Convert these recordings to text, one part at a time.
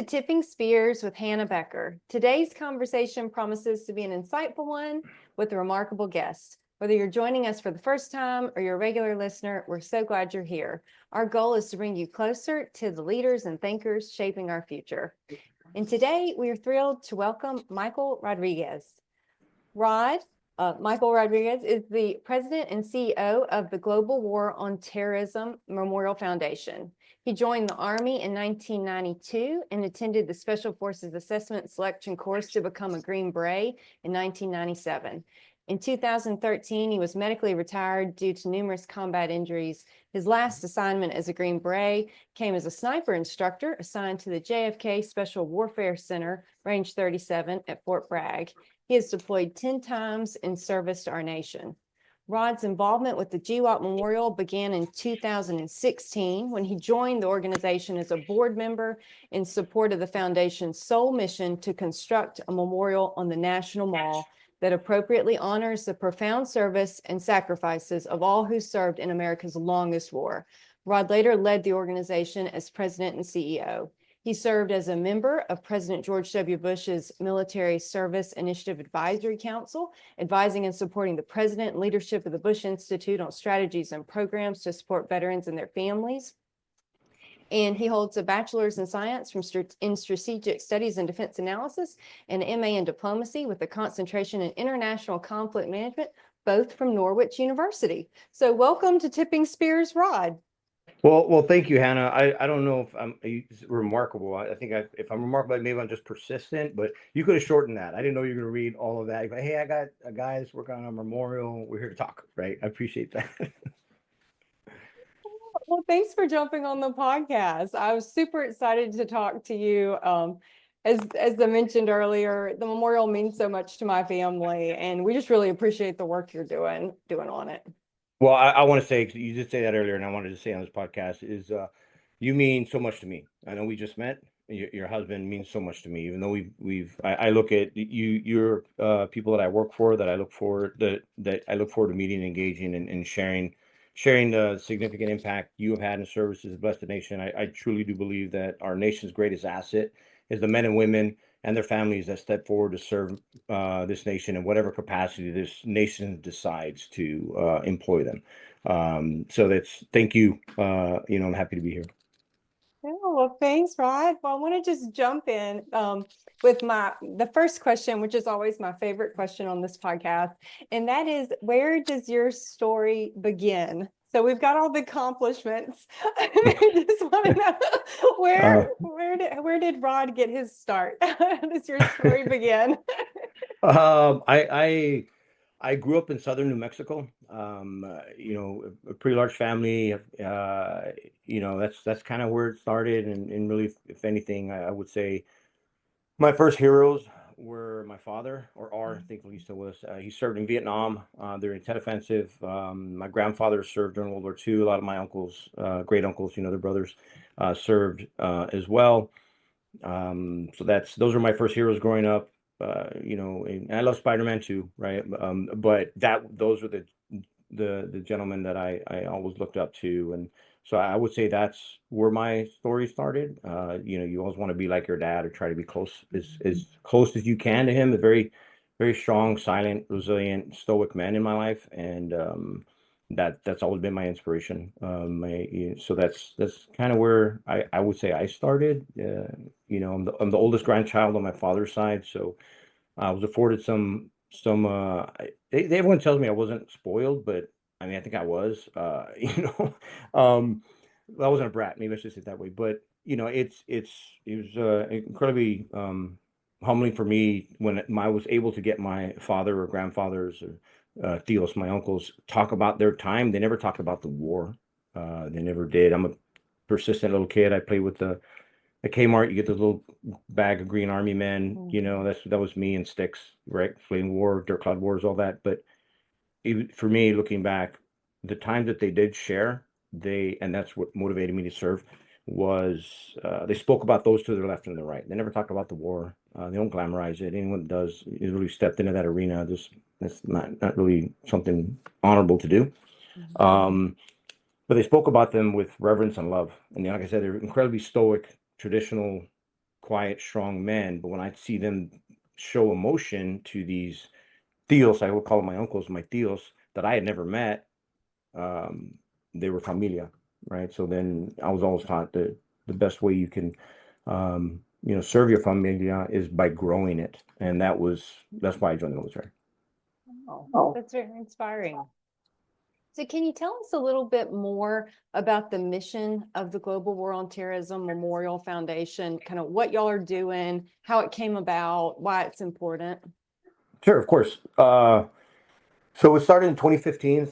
Tipping Spears with Hannah Becker. Today's conversation promises to be an insightful one with a remarkable guest. Whether you're joining us for the first time or you're a regular listener, we're so glad you're here. Our goal is to bring you closer to the leaders and thinkers shaping our future. And today we are thrilled to welcome Michael Rodriguez. Michael Rodriguez is the president and CEO of the Global War on Terrorism Memorial Foundation. He joined the Army in 1992 and attended the Special Forces Assessment Selection Course to become a Green Beret in 1997. In 2013, he was medically retired due to numerous combat injuries. His last assignment as a Green Beret came as a sniper instructor assigned to the JFK Special Warfare Center, Range 37 at Fort Bragg. He has deployed 10 times in service to our nation. Rod's involvement with the GWOT Memorial began in 2016 when he joined the organization as a board member in support of the foundation's sole mission to construct a memorial on the National Mall that appropriately honors the profound service and sacrifices of all who served in America's longest war. Rod later led the organization as president and CEO. He served as a member of President George W. Bush's Military Service Initiative Advisory Council, advising and supporting the president and leadership of the Bush Institute on strategies and programs to support veterans and their families. And he holds a bachelor's in science in strategic studies and defense analysis and an MA in diplomacy with a concentration in international conflict management, both from Norwich University. So welcome to Tipping Spears, Rod. Well, thank you, Hannah. I don't know if I'm remarkable. I think if I'm remarkable, maybe I'm just persistent, but you could have shortened that. I didn't know you were going to read all of that. Hey, I got a guy that's working on a memorial. We're here to talk, right? I appreciate that. Well, thanks for jumping on the podcast. I was super excited to talk to you. As I mentioned earlier, the memorial means so much to my family, and we just really appreciate the work you're doing on it. Well, I want to say, you did say that earlier, and I wanted to say on this podcast is you mean so much to me. I know we just met. Your husband means so much to me, even though I look at you're people that I work for, that I look forward to meeting and engaging and sharing the significant impact you have had in service to bless the nation. I truly do believe that our nation's greatest asset is the men and women and their families that step forward to serve this nation in whatever capacity this nation decides to employ them. So thank you. I'm happy to be here. Oh, well, thanks, Rod. Well, I want to just jump in with the first question, which is always my favorite question on this podcast, and that is, where does your story begin? So we've got all the accomplishments. I just want to know where did Rod get his start? How does your story begin? I grew up in southern New Mexico. A pretty large family. That's kind of where it started, and really, if anything, I would say my first heroes were my father, or are, thankfully he still was. He served in Vietnam during the Tet Offensive. My grandfather served during World War II. A lot of my uncles, great uncles, their brothers, served as well. So those are my first heroes growing up. And I love Spider-Man too, right? But those were the gentlemen that I always looked up to, and so I would say that's where my story started. You always want to be like your dad, or try to be as close as you can to him. A very, very strong, silent, resilient, stoic man in my life, and that's always been my inspiration. So that's kind of where I would say I started. I'm the oldest grandchild on my father's side, so I was afforded some. Everyone tells me I wasn't spoiled, but I mean, I think I was. I wasn't a brat. Maybe I should say it that way. But it was incredibly humbling for me when I was able to get my father or grandfathers or tios, my uncles, talk about their time. They never talked about the war. They never did. I'm a persistent little kid. I played with the Kmart. You get the little bag of Green Army men. That was me and sticks, right? Playing war, dirt cloud wars, all that. But for me, looking back, the time that they did share, and that's what motivated me to serve, was they spoke about those to their left and their right. They never talked about the war. They don't glamorize it. Anyone that does is really stepped into that arena. That's not really something honorable to do. But they spoke about them with reverence and love. And like I said, they're incredibly stoic, traditional quiet, strong men. But when I see them show emotion to these tios, I would call them my uncles, my tios that I had never met, um, they were familia, right? So then I was always taught that the best way you can, serve your familia is by growing it, and that's why I joined the military. Oh, that's very inspiring. So can you tell us a little bit more about the mission of the Global War on Terrorism Memorial Foundation, kind of what y'all are doing, how it came about, why it's important? Sure, of course. So it started in 2015.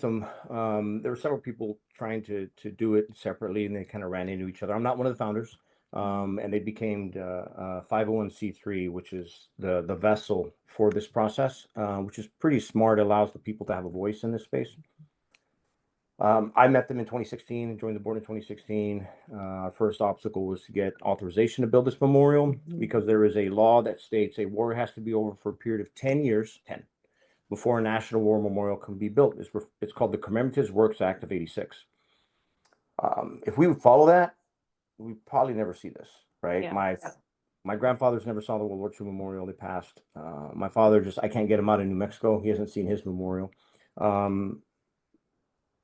There were several people trying to do it separately, and they kind of ran into each other. I'm not one of the founders, and they became 501c3, which is the vessel for this process, which is pretty smart. It allows the people to have a voice in this space. I met them in 2016 and joined the board in 2016. Our first obstacle was to get authorization to build this memorial because there is a law that states a war has to be over for a period of 10 years, 10, before a national war memorial can be built. It's called the Commemorative Works Act of '86. If we would follow that, we probably never see this, right? Yeah. My grandfathers never saw the World War II memorial. They passed. My father I can't get him out of New Mexico. He hasn't seen his memorial.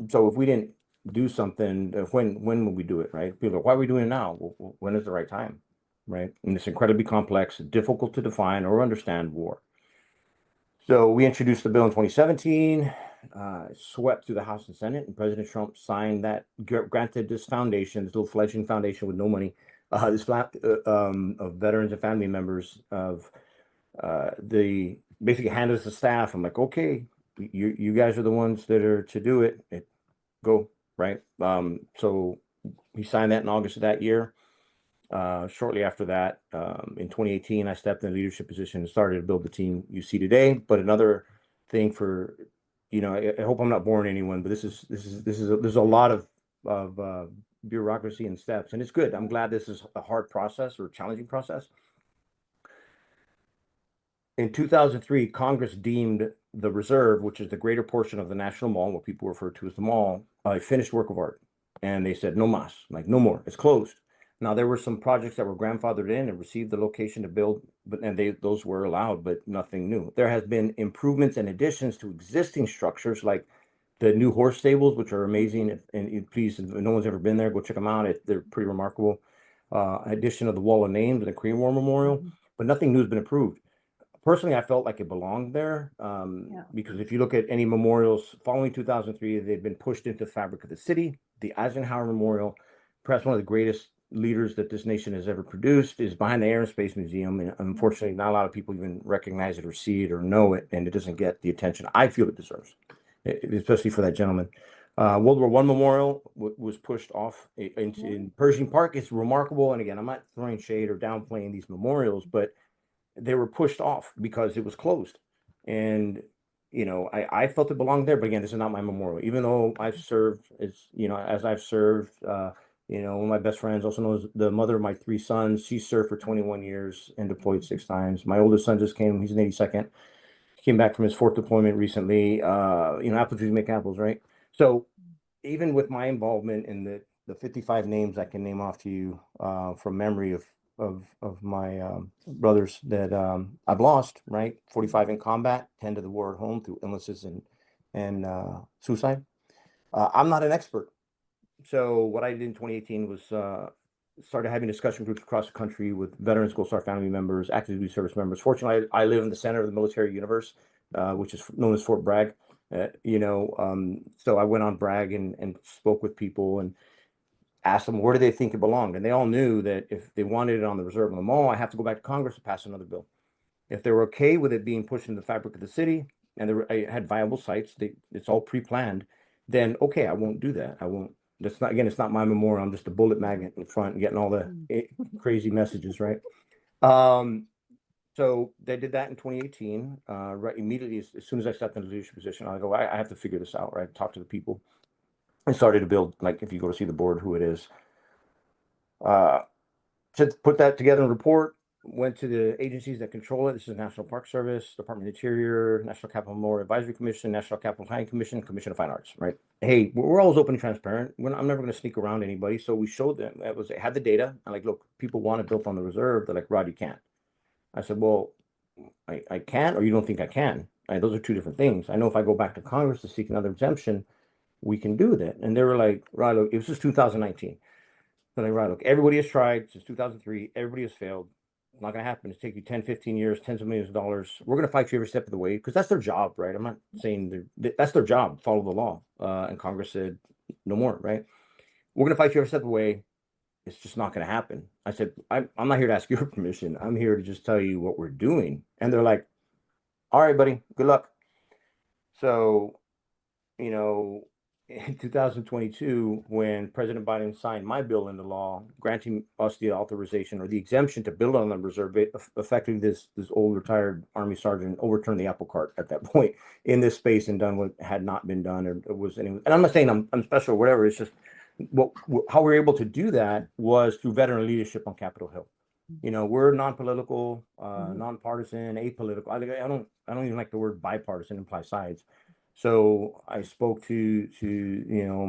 So if we didn't do something, when would we do it, right? People are, why are we doing it now? Well, when is the right time, right? And it's incredibly complex, difficult to define or understand war. So we introduced the bill in 2017, swept through the House and Senate, and President Trump signed that, granted this foundation, this little fledgling foundation with no money, this flap of veterans and family members of the basically handed us the staff. I'm like, okay, you guys are the ones that are to do it. Go, right? So he signed that in August of that year. Shortly after that, in 2018, I stepped in a leadership position and started to build the team you see today. But another thing for, I hope I'm not boring anyone, but there's a lot of bureaucracy and steps, and it's good. I'm glad this is a hard process or a challenging process. In 2003, Congress deemed the reserve, which is the greater portion of the National Mall, what people refer to as the mall, a finished work of art. And they said, no mas, like no more, it's closed. Now, there were some projects that were grandfathered in and received the location to build, those were allowed, but nothing new. There has been improvements and additions to existing structures like the new horse stables, which are amazing. And please, if no one's ever been there, go check them out. They're pretty remarkable. Addition of the Wall of Names and the Korean War Memorial, but nothing new has been approved. Personally, I felt like it belonged there because if you look at any memorials following 2003, they've been pushed into the fabric of the city. The Eisenhower Memorial, perhaps one of the greatest leaders that this nation has ever produced, is behind the Air and Space Museum. And unfortunately, not a lot of people even recognize it or see it or know it, and it doesn't get the attention I feel it deserves, especially for that gentleman. World War I Memorial was pushed off in Pershing Park. It's remarkable. And again, I'm not throwing shade or downplaying these memorials, but they were pushed off because it was closed. And, I felt it belonged there, but again, this is not my memorial, even though I've served as I've served, one of my best friends also knows the mother of my 3 sons. She served for 21 years and deployed 6 times. My oldest son just came, he's an 82nd. He came back from his 4th deployment recently. Apple trees make apples, right? So even with my involvement in the 55 names I can name off to you from memory of my brothers that I've lost, right? 45 in combat, 10 to the war at home through illnesses and suicide. I'm not an expert. So what I did in 2018 was started having discussion groups across the country with veterans, Gold Star family members, active duty service members. Fortunately, I live in the center of the military universe, which is known as Fort Bragg. So I went on Bragg and spoke with people and asked them where do they think it belonged, and they all knew that if they wanted it on the reserve on the mall, I have to go back to Congress to pass another bill. If they were okay with it being pushed into the fabric of the city and I had viable sites, it's all pre-planned, then okay, I won't do that. I won't. That's not, again, it's not my memorial. I'm just a bullet magnet in front and getting all the crazy messages, right? So they did that in 2018. Right immediately, as soon as I stepped into the leadership position, I go, I have to figure this out, right? Talk to the people. And started to build, like if you go to see the board, who it is. To put that together in a report, went to the agencies that control it. This is National Park Service, Department of Interior, National Capital Memorial Advisory Commission, National Capital Planning Commission, Commission of Fine Arts, right? Hey, we're always open and transparent. I'm never going to sneak around anybody. So we showed them, it had the data. I'm like, look, people want it built on the reserve. They're like, Rod, you can't. I said, well, I can, or you don't think I can? Those are two different things. I know if I go back to Congress to seek another exemption, we can do that. And they were like, Rod, look, it was just 2019. They're like, Rod, look, everybody has tried since 2003. Everybody has failed. It's not going to happen. It's take you 10, 15 years, tens of millions of dollars. We're going to fight you every step of the way because that's their job, right? I'm not saying that's their job, follow the law. And Congress said, no more, right? We're going to fight you every step of the way. It's just not going to happen. I said, I'm not here to ask your permission. I'm here to just tell you what we're doing. And they're like, all right, buddy, good luck. So, you know, in 2022, when President Biden signed my bill into law, granting us the authorization or the exemption to build on the reserve, effectively this old retired Army sergeant overturned the apple cart at that point in this space and done what had not been done or was any. And I'm not saying I'm special or whatever. It's just how we're able to do that was through veteran leadership on Capitol Hill. You know, we're non-political, nonpartisan, apolitical. I don't even like the word bipartisan, implies sides. So I spoke to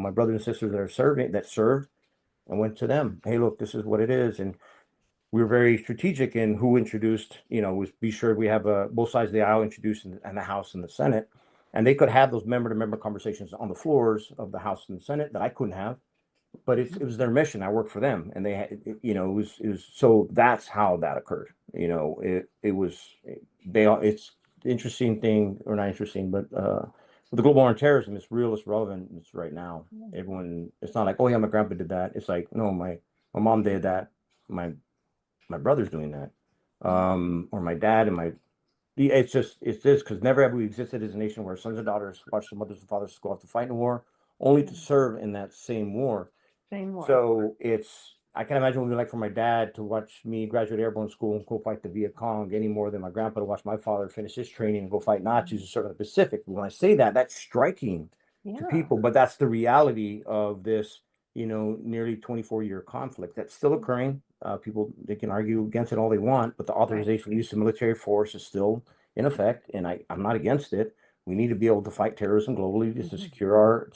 my brothers and sisters that served and went to them. Hey, look, this is what it is. And we were very strategic in who introduced, was be sure we have both sides of the aisle introduced in the House and the Senate. And they could have those member-to-member conversations on the floors of the House and the Senate that I couldn't have. But it was their mission. I worked for them, and they had, it was so that's how that occurred. It's interesting thing or not interesting, but with the global war on terrorism, it's real, it's relevant, it's right now. Everyone, it's not like, oh yeah, my grandpa did that. It's like, no, my mom did that, my brother's doing that, or my dad and my. It's this because never have we existed as a nation where sons and daughters watch their mothers and fathers go off to fight in war, only to serve in that same war. So I can imagine what it would be like for my dad to watch me graduate airborne school and go fight the Viet Cong any more than my grandpa to watch my father finish his training and go fight Nazis and serve in the Pacific. When I say that, that's striking to people, but that's the reality of this, nearly 24-year conflict that's still occurring. People, they can argue against it all they want, but the authorization to use of military force is still in effect, and I'm not against it. We need to be able to fight terrorism globally to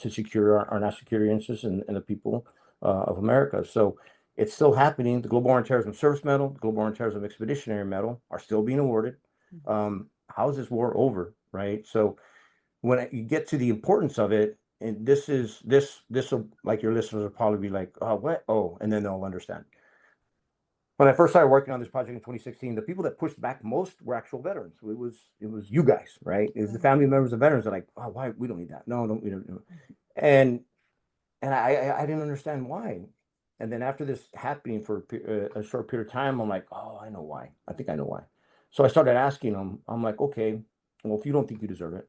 secure our national security interests and the people of America. So it's still happening. The Global War on Terrorism Service Medal, the Global War on Terrorism Expeditionary Medal are still being awarded. How is this war over, right? So when you get to the importance of it, and this will, like, your listeners will probably be like, oh, what? Oh, and then they'll understand. When I first started working on this project in 2016, the people that pushed back most were actual veterans. It was you guys, right? It was the family members of veterans that are like, oh, why? We don't need that. No, we don't. And I didn't understand why. And then after this happening for a short period of time, I'm like, oh, I know why. I think I know why. So I started asking them. I'm like, okay, well, if you don't think you deserve it,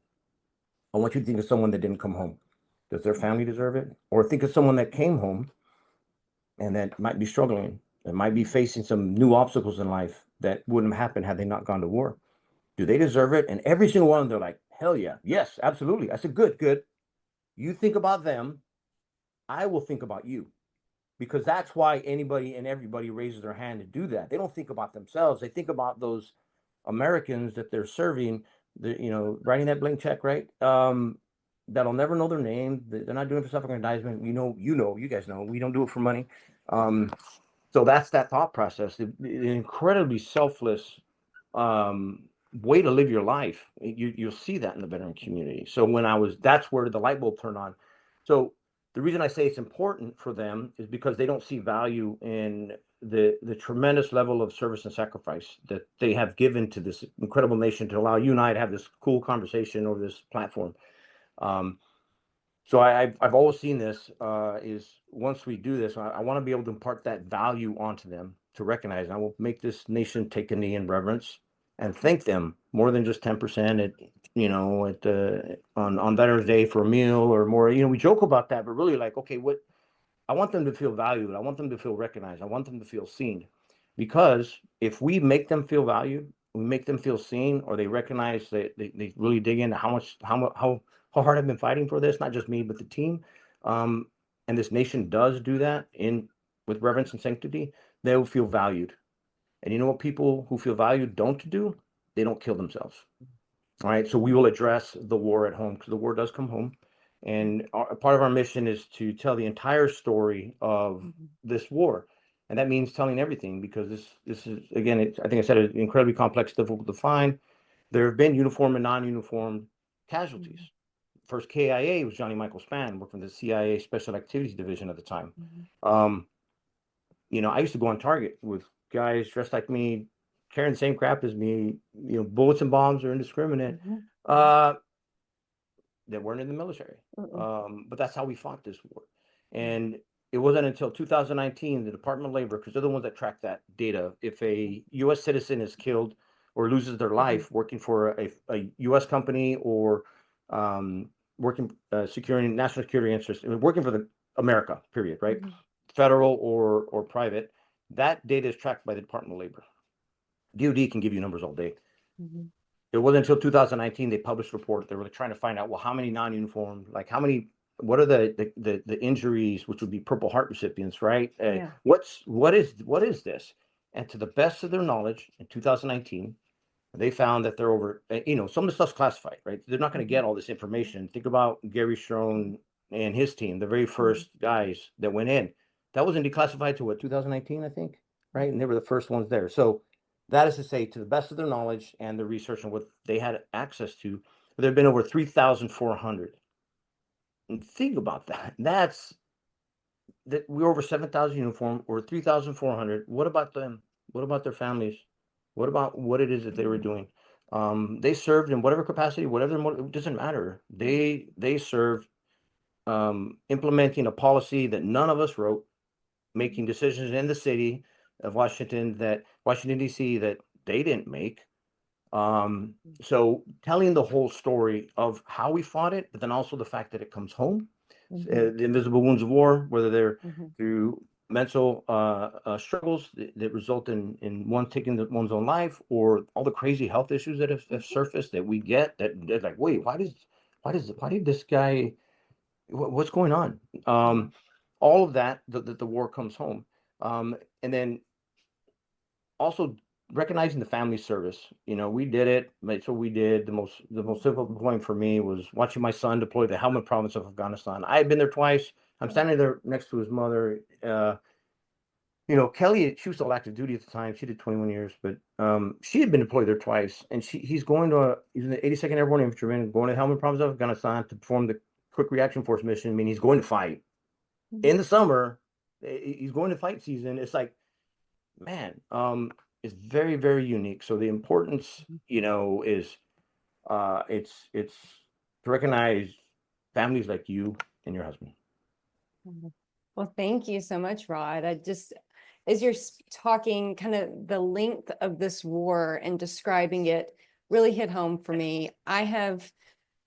I want you to think of someone that didn't come home. Does their family deserve it? Or think of someone that came home and that might be struggling, that might be facing some new obstacles in life that wouldn't have happened had they not gone to war. Do they deserve it? And every single one of them, they're like, hell yeah, yes, absolutely. I said, good. You think about them, I will think about you. Because that's why anybody and everybody raises their hand to do that. They don't think about themselves. They think about those Americans that they're serving, writing that blank check, right? That'll never know their name. They're not doing it for self-aggrandizement. You guys know, we don't do it for money. So that's that thought process, the incredibly selfless way to live your life. You'll see that in the veteran community. So that's where the light bulb turned on. So the reason I say it's important for them is because they don't see value in the tremendous level of service and sacrifice that they have given to this incredible nation to allow you and I to have this cool conversation over this platform. So I've always seen this is once we do this, I want to be able to impart that value onto them to recognize. I will make this nation take a knee in reverence and thank them more than just 10% on Veterans Day for a meal or more. We joke about that, but really, like, okay, I want them to feel valued. I want them to feel recognized. I want them to feel seen, because if we make them feel valued, we make them feel seen, or they recognize that they really dig into how hard I've been fighting for this, not just me, but the team. And this nation does do that with reverence and sanctity, they will feel valued. And you know what people who feel valued don't do? They don't kill themselves. All right. So we will address the war at home, because the war does come home. And part of our mission is to tell the entire story of this war. And that means telling everything, because this is, again, I think I said it, incredibly complex, difficult to find. There have been uniform and non-uniform casualties. First KIA was Johnny Michael Spann, working for the CIA Special Activities Division at the time. I used to go on target with guys dressed like me, carrying the same crap as me. Bullets and bombs are indiscriminate. That weren't in the military. But that's how we fought this war. And it wasn't until 2019, the Department of Labor, because they're the ones that track that data. If a U.S. citizen is killed or loses their life working for a U.S. company, or working securing national security interests, working for the America, period, right? Federal or private, that data is tracked by the Department of Labor. GWOT can give you numbers all day. It wasn't until 2019 they published a report. They were trying to find out, well, how many non-uniform, like how many, what are the injuries, which would be Purple Heart recipients, right? What is this? And to the best of their knowledge, in 2019, they found that they're over, some of the stuff's classified, right? They're not going to get all this information. Think about Gary Strone and his team, the very first guys that went in. That wasn't declassified to 2019, I think, right? And they were the first ones there. So that is to say, to the best of their knowledge and the research and what they had access to, there have been over 3,400. And think about that. We're over 7,000 uniform, or 3,400. What about them? What about their families? What about what it is that they were doing? They served in whatever capacity, whatever, it doesn't matter. They served implementing a policy that none of us wrote, making decisions in the city of Washington D.C. that they didn't make. So telling the whole story of how we fought it, but then also the fact that it comes home, the invisible wounds of war, whether they're through mental struggles that result in one taking one's own life, or all the crazy health issues that have surfaced that we get, that they're like, wait, why did this guy, what's going on? All of that, the war comes home. And then also recognizing the family service. We did it. So we did. The most difficult point for me was watching my son deploy the Helmand province of Afghanistan. I had been there twice. I'm standing there next to his mother. Kelly, she was still active duty at the time. She did 21 years, but she had been deployed there twice. And he's in the 82nd Airborne Infantryman, going to Helmand province of Afghanistan to perform the Quick Reaction Force mission. I mean, he's going to fight in the summer. He's going to fight season. It's like, man, it's very, very unique. So the importance, is it's to recognize families like you and your husband. Well, thank you so much, Rod. As you're talking, kind of the length of this war and describing it really hit home for me. I have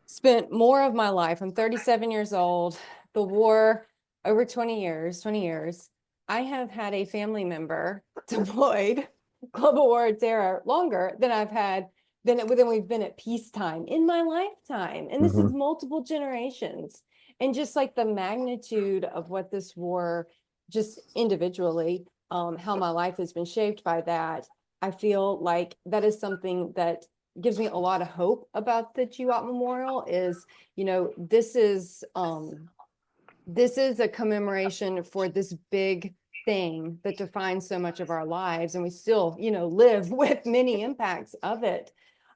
spent more of my life, I'm 37 years old, the war over 20 years. I have had a family member deployed global war on terror longer than we've been at peacetime in my lifetime. And this is multiple generations. And just like the magnitude of what this war, just individually, how my life has been shaped by that, I feel like that is something that gives me a lot of hope about the GWOT Memorial. Is, this is a commemoration for this big thing that defines so much of our lives, and we still, live with many impacts of it.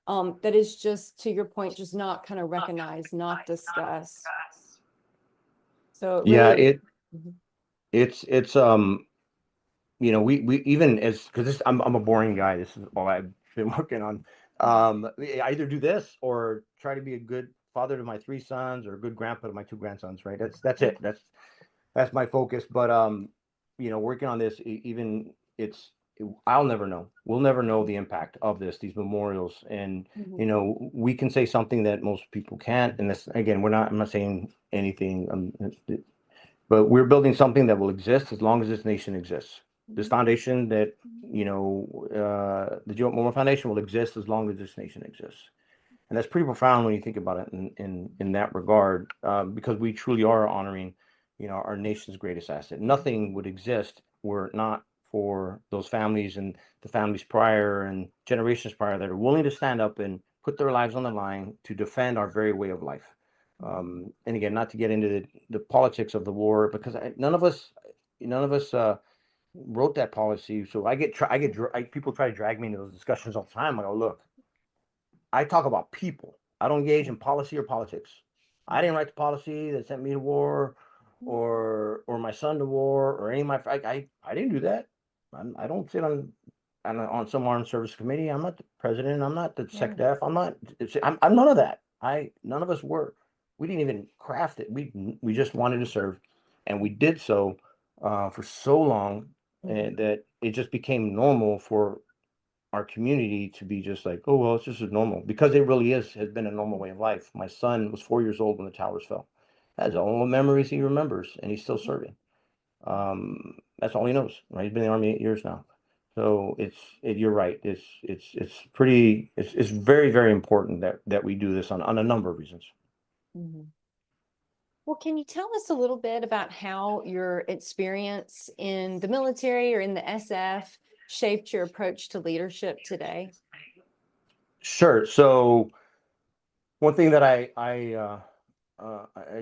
That is, just to your point, just not kind of recognized, not discussed. So it's we even as, because I'm a boring guy. This is all I've been working on. I either do this or try to be a good father to my 3 sons, or a good grandpa to my 2 grandsons. Right. That's it. That's my focus. But working on this, I'll never know. We'll never know the impact of these memorials. And, we can say something that most people can't. And this, again, I'm not saying anything, but we're building something that will exist as long as this nation exists. This foundation that, the GWOT Memorial Foundation will exist as long as this nation exists. And that's pretty profound when you think about it in that regard, because we truly are honoring, our nation's greatest asset. Nothing would exist were it not for those families and the families prior and generations prior that are willing to stand up and put their lives on the line to defend our very way of life. And again, not to get into the politics of the war, because none of us wrote that policy. So people try to drag me into those discussions all the time. I go, look, I talk about people. I don't engage in policy or politics. I didn't write the policy that sent me to war, or my son to war, or any of my. I didn't do that. I don't sit on some armed service committee. I'm not the president. I'm not the SecDef. I'm none of that. None of us were. We didn't even craft it. We just wanted to serve, and we did so for so long, and that it just became normal for our community to be just like, oh, well, it's just as normal, because it really has been a normal way of life. My son was 4 years old when the towers fell. That's all the memories he remembers, and he's still serving. That's all he knows, right? He's been in the Army 8 years now. So you're right. It's very, very important that we do this on a number of reasons. Well, can you tell us a little bit about how your experience in the military or in the SF shaped your approach to leadership today? Sure. So one thing that I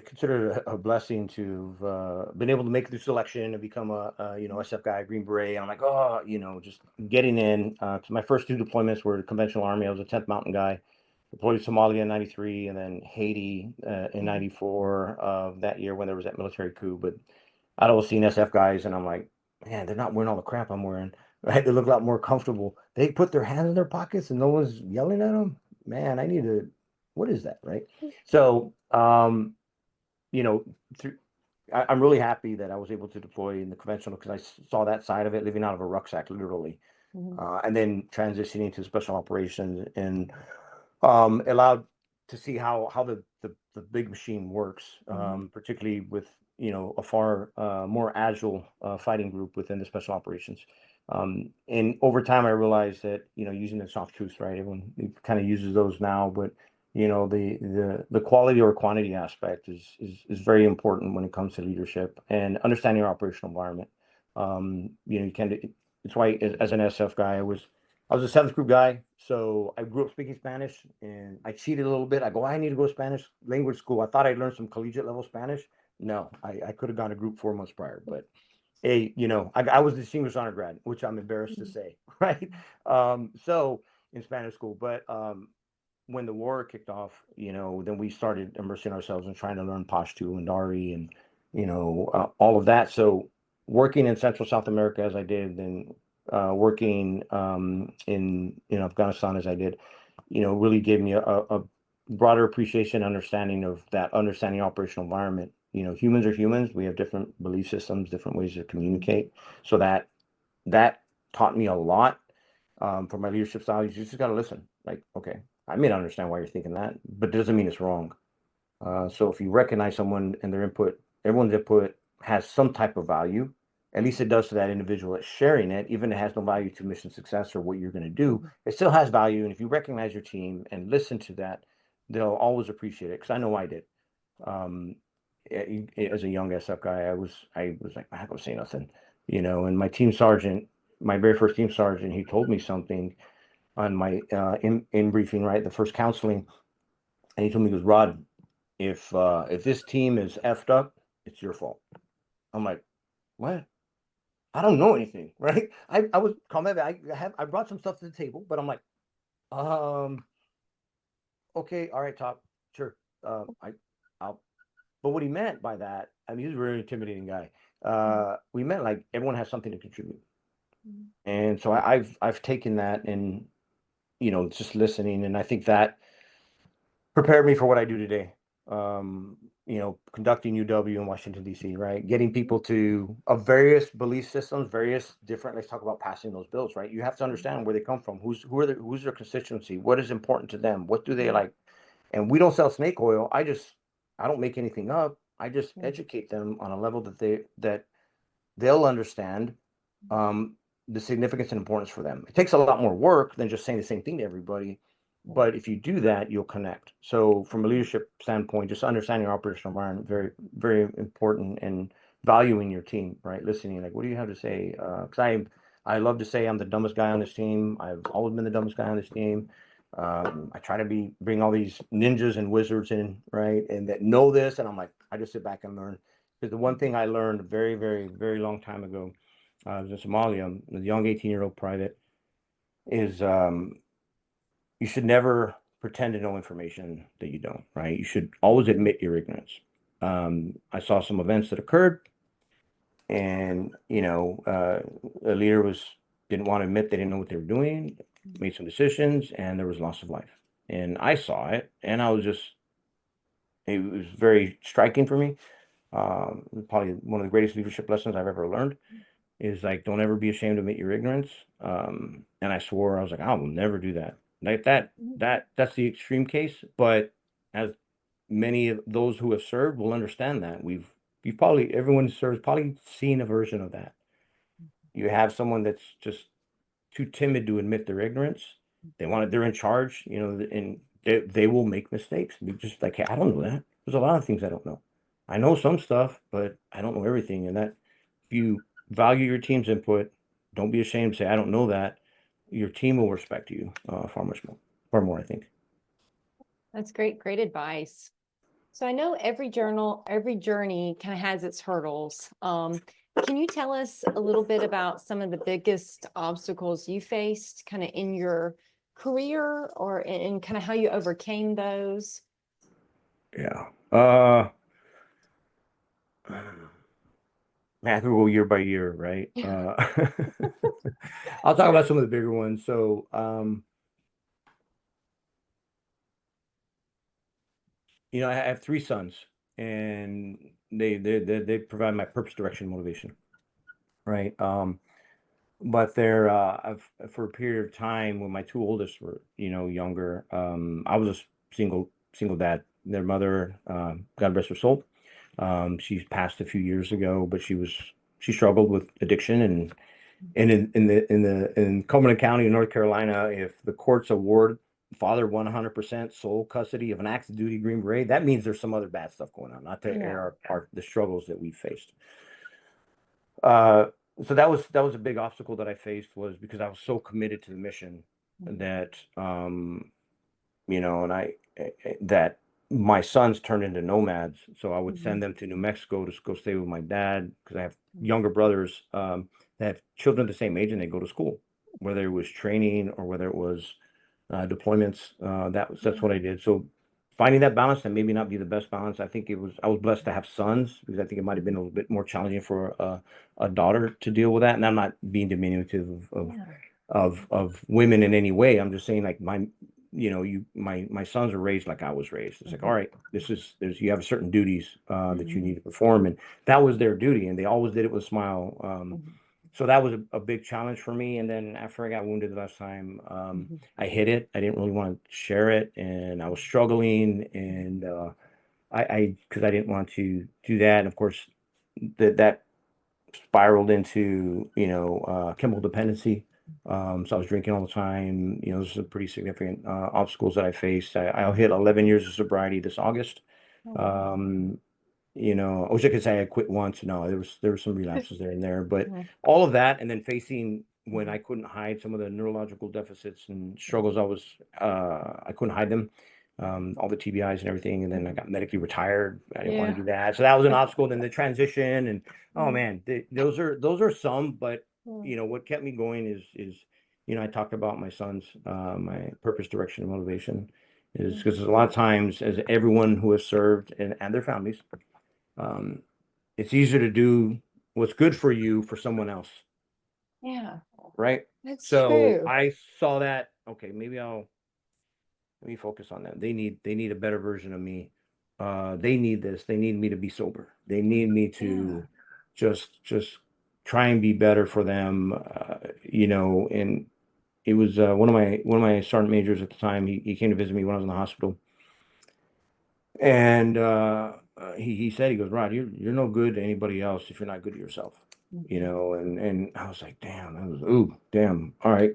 consider it a blessing to have been able to make the selection and become a SF guy, Green Beret. And I'm like, oh, just getting in. So my first two deployments were the conventional army. I was a 10th Mountain guy, deployed to Somalia in '93, and then Haiti in '94 that year when there was that military coup. But I'd always seen SF guys, and I'm like, man, they're not wearing all the crap I'm wearing. Right? They look a lot more comfortable. They put their hands in their pockets, and no one's yelling at them. Man, I need to. What is that, right? So, I'm really happy that I was able to deploy in the conventional, because I saw that side of it, living out of a rucksack, literally, and then transitioning to special operations, and allowed to see how the big machine works, particularly with a far more agile fighting group within the special operations. And over time, I realized that using the soft truths, right? Everyone kind of uses those now, but the quality or quantity aspect is very important when it comes to leadership and understanding your operational environment. You can. It's why, as an SF guy, I was a seventh group guy, so I grew up speaking Spanish, and I cheated a little bit. I go, I need to go to Spanish language school. I thought I'd learned some collegiate level Spanish. No, I could have gone to group 4 months prior, but hey, I was the distinguished honor grad, which I'm embarrassed to say, right? So in Spanish school, but when the war kicked off, then we started immersing ourselves and trying to learn Pashto and Dari and, all of that. So working in Central South America as I did, then working in Afghanistan as I did, really gave me a broader appreciation, understanding of that, understanding operational environment. Humans are humans. We have different belief systems, different ways to communicate. So that taught me a lot for my leadership style. You just got to listen. Like, okay, I may not understand why you're thinking that, but it doesn't mean it's wrong. So if you recognize someone and their input, everyone's input has some type of value. At least it does to that individual that's sharing it, even if it has no value to mission success or what you're going to do. It still has value. And if you recognize your team and listen to that, they'll always appreciate it. Because I know I did. As a young SF guy, I was like, I don't say nothing, And my team sergeant, my very first team sergeant, he told me something on my in briefing, right, the first counseling, and he told me, he goes, Rod, if this team is effed up, it's your fault. I'm like, what? I don't know anything, right? I was comment. I brought some stuff to the table, but I'm like, okay, all right, Top, sure. I'll. But what he meant by that, I mean, he's a very intimidating guy. We meant like everyone has something to contribute, and so I've taken that and just listening, and I think that prepared me for what I do today. Conducting UW in Washington, D.C., right? Getting people of various belief systems, various different, let's talk about passing those bills, right? You have to understand where they come from, who's their constituency, what is important to them, what do they like. And we don't sell snake oil. I don't make anything up. I just educate them on a level that they'll understand the significance and importance for them. It takes a lot more work than just saying the same thing to everybody. But if you do that, you'll connect. So from a leadership standpoint, just understanding your operational environment, very, very important and valuing your team, right? Listening, like, what do you have to say? Because I love to say I'm the dumbest guy on this team. I've always been the dumbest guy on this team. I try to bring all these ninjas and wizards in, right? And that know this, and I'm like, I just sit back and learn. Because the one thing I learned a very, very, very long time ago, I was in Somalia, a young 18-year-old private, is you should never pretend to know information that you don't, right? You should always admit your ignorance. I saw some events that occurred, and a leader didn't want to admit they didn't know what they were doing, made some decisions, and there was loss of life. And I saw it, and it was very striking for me. Probably one of the greatest leadership lessons I've ever learned is like, don't ever be ashamed to admit your ignorance. And I swore, I was like, I will never do that. Like that's the extreme case. But as many of those who have served will understand that you've probably, everyone who serves probably seen a version of that. You have someone that's just too timid to admit their ignorance. They're in charge, and they will make mistakes. Be just like, hey, I don't know that. There's a lot of things I don't know. I know some stuff, but I don't know everything. And that, if you value your team's input, don't be ashamed to say, I don't know that. Your team will respect you far more, I think. That's great, great advice. So I know every journey kind of has its hurdles. Can you tell us a little bit about some of the biggest obstacles you faced kind of in your career or in kind of how you overcame those? Yeah. Man, I could go year by year, right? I'll talk about some of the bigger ones. So, I have three sons, and they provide my purpose, direction, motivation, right? But for a period of time when my two oldest were, younger, I was a single dad. Their mother, God rest her soul, she's passed a few years ago, but she struggled with addiction, and in Cumberland County, North Carolina, if the courts award father 100% sole custody of an active duty Green Beret, that means there's some other bad stuff going on, not to air the struggles that we faced. So that was a big obstacle that I faced, was because I was so committed to the mission that and that my sons turned into nomads. So I would send them to New Mexico to go stay with my dad, because I have younger brothers that have children the same age, and they go to school, whether it was training or whether it was deployments. That's what I did. So finding that balance, and maybe not be the best balance. I think I was blessed to have sons, because I think it might have been a little bit more challenging for a daughter to deal with that. And I'm not being diminutive of women in any way. I'm just saying, like, my sons are raised like I was raised. It's like, all right, you have certain duties that you need to perform, and that was their duty, and they always did it with a smile. So that was a big challenge for me. And then after I got wounded the last time, I hid it. I didn't really want to share it, and I was struggling, and because I didn't want to do that. And of course, that spiraled into chemical dependency. So I was drinking all the time. Those are pretty significant obstacles that I faced. I'll hit 11 years of sobriety this August. I wish I could say I quit once. No, there were some relapses there and there, but all of that, and then facing when I couldn't hide some of the neurological deficits and struggles, I couldn't hide them, all the TBIs and everything, and then I got medically retired. I didn't want to do that, so that was an obstacle. Then the transition, and oh man, those are some, but what kept me going is I talked about my sons, my purpose, direction, and motivation, is because a lot of times, as everyone who has served and their families, it's easier to do what's good for you for someone else. Yeah, right? that's So true. I saw that, okay, let me focus on them. They need a better version of me. They need this. They need me to be sober. They need me to just try and be better for them. And it was one of my sergeant majors at the time. He came to visit me when I was in the hospital. And he said, he goes, Rod, you're no good to anybody else if you're not good to yourself. And I was like, damn, ooh, damn. All right,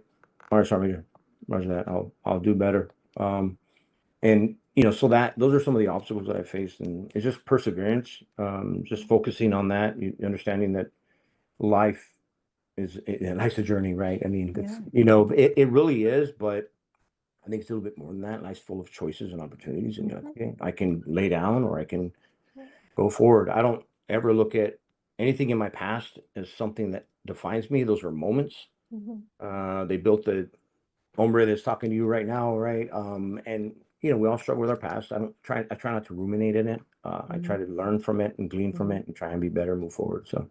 Sergeant Major, roger that. I'll do better. And so that those are some of the obstacles that I faced, and it's just perseverance, just focusing on that, understanding that life life's a journey, right? I mean, it's, it really is, but I think it's a little bit more than that. Life's full of choices and opportunities, and you're like, okay, I can lay down or I can go forward. I don't ever look at anything in my past as something that defines me. Those were moments. They built the hombre that's talking to you right now, right? And we all struggle with our past. I try not to ruminate in it. I try to learn from it and glean from it and try and be better, move forward. So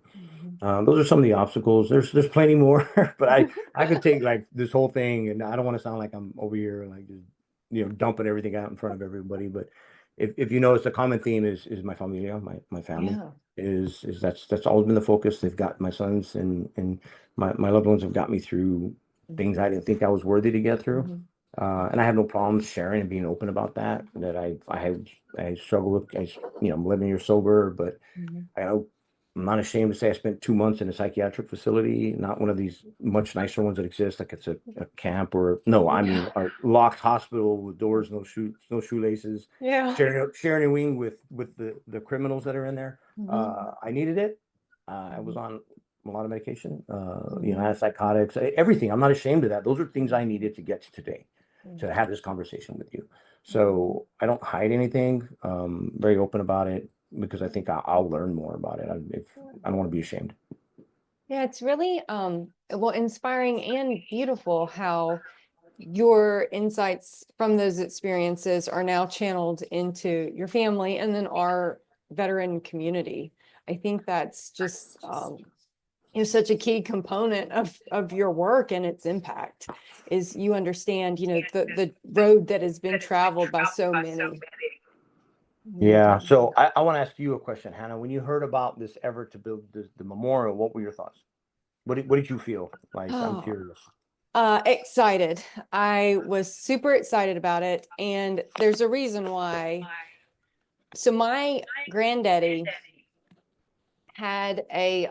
those are some of the obstacles. There's plenty more, but I could take like this whole thing, and I don't want to sound like I'm over here like just dumping everything out in front of everybody. But if you notice, the common theme is my familia, my family is that's always been the focus. They've got my sons and my loved ones have got me through things I didn't think I was worthy to get through. And I have no problems sharing and being open about that. That I struggle with. I'm 11 years sober, but I'm not ashamed to say I spent 2 months in a psychiatric facility, not one of these much nicer ones that exist, like it's a camp or no, I mean a locked hospital with doors, no shoelaces, sharing a wing with the criminals that are in there. I needed it. I was on a lot of medication, antipsychotics, everything. I'm not ashamed of that. Those are things I needed to get to today, to have this conversation with you. So I don't hide anything. Very open about it because I think I'll learn more about it. I don't want to be ashamed. Yeah, it's really inspiring and beautiful how your insights from those experiences are now channeled into your family and then our veteran community. I think that's just such a key component of your work and its impact is you understand, the road that has been traveled by so many. Yeah. So I want to ask you a question, Hannah. When you heard about this effort to build the memorial, what were your thoughts? What did you feel like? I'm curious. Excited. I was super excited about it. And there's a reason why. So my granddaddy had a